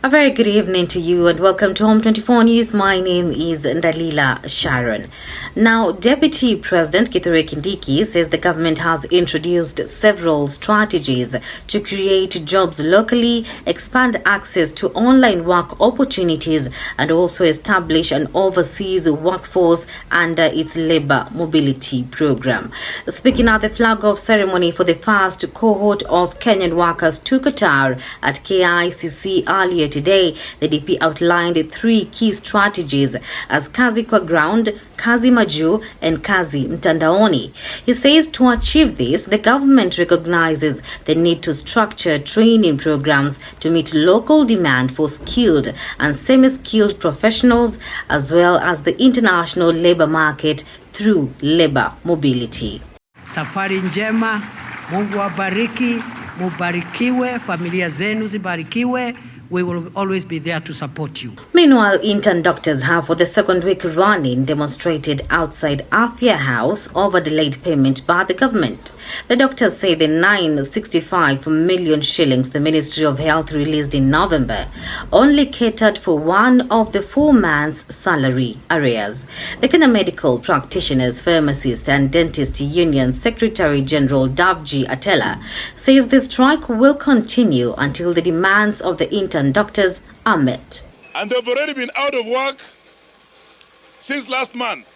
A very good evening to you and welcome to Home24 News. My name is Dalila Sharon. Now, Deputy President Kithure Kindiki says the government has introduced several strategies to create jobs locally, expand access to online work opportunities, and also establish an overseas workforce under its labor mobility program. Speaking at the flag-off ceremony for the first cohort of Kenyan workers to Qatar at KICC earlier today, the DP outlined three key strategies as Kazi kwa ground, Kazi Maju, and Kazi Mtandaoni. He says to achieve this, the government recognizes the need to structure training programs to meet local demand for skilled and semi-skilled professionals, as well as the international labor market through labor mobility. Safari njema, Mungu awabariki, mubarikiwe, familia zenu zibarikiwe. We will always be there to support you. Meanwhile, intern doctors have for the second week running demonstrated outside Afia House over delayed payment by the government. The doctors say the 965 million shillings the Ministry of Health released in November only catered for one of the 4 months' salary arrears. The Kenya Medical Practitioners, Pharmacists and Dentist Union Secretary General Davji Atela says the strike will continue until the demands of the intern doctors are met. And they've already been out of work since last month.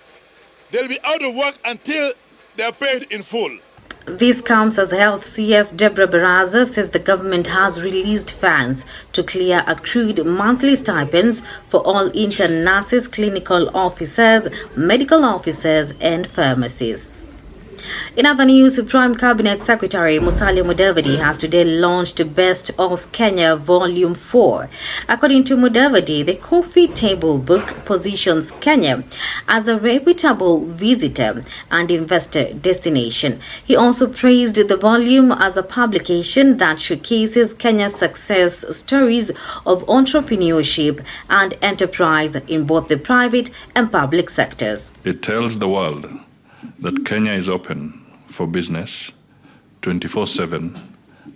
They'll be out of work until they are paid in full. This comes as Health CS Deborah Baraza says the government has released funds to clear accrued monthly stipends for all intern nurses, clinical officers, medical officers, and pharmacists. In other news, Prime Cabinet Secretary Musalia Mudavadi has today launched Best of Kenya Volume 4. According to Mudavadi, the coffee table book positions Kenya as a reputable visitor and investor destination. He also praised the volume as a publication that showcases Kenya's success stories of entrepreneurship and enterprise in both the private and public sectors. It tells the world that Kenya is open for business 24/7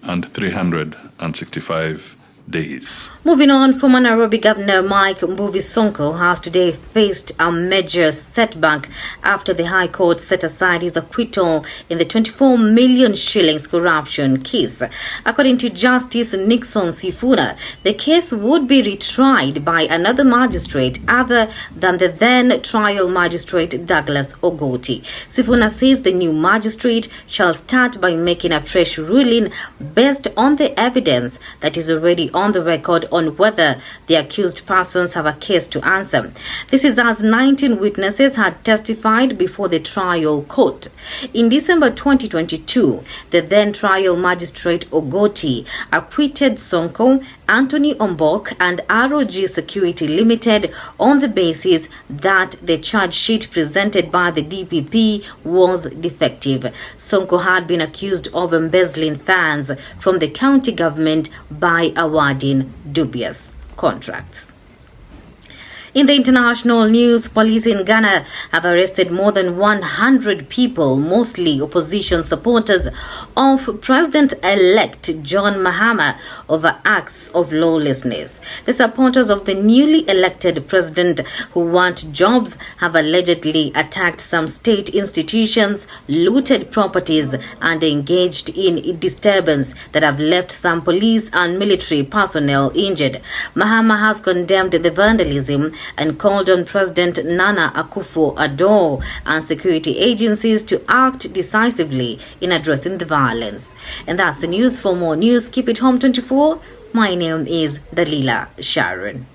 and 365 days. Moving on, former Nairobi Governor Mike Mbuvi Sonko has today faced a major setback after the High Court set aside his acquittal in the 24 million shillings corruption case. According to Justice Nixon Sifuna, the case would be retried by another magistrate other than the then trial magistrate Douglas Ogoti. Sifuna says the new magistrate shall start by making a fresh ruling based on the evidence that is already on the record on whether the accused persons have a case to answer. This is as 19 witnesses had testified before the trial court. In December 2022, the then trial magistrate Ogoti acquitted Sonko, Anthony Ombok, and ROG Security Limited on the basis that the charge sheet presented by the DPP was defective. Sonko had been accused of embezzling funds from the county government by awarding dubious contracts. In the international news, police in Ghana have arrested more than 100 people, mostly opposition supporters of President-elect John Mahama, over acts of lawlessness. The supporters of the newly elected president who want jobs have allegedly attacked some state institutions, looted properties, and engaged in disturbance that have left some police and military personnel injured. Mahama has condemned the vandalism and called on President Nana Akufo-Addo and security agencies to act decisively in addressing the violence. And that's the news. For more news, keep it Home24. My name is Dalila Sharon.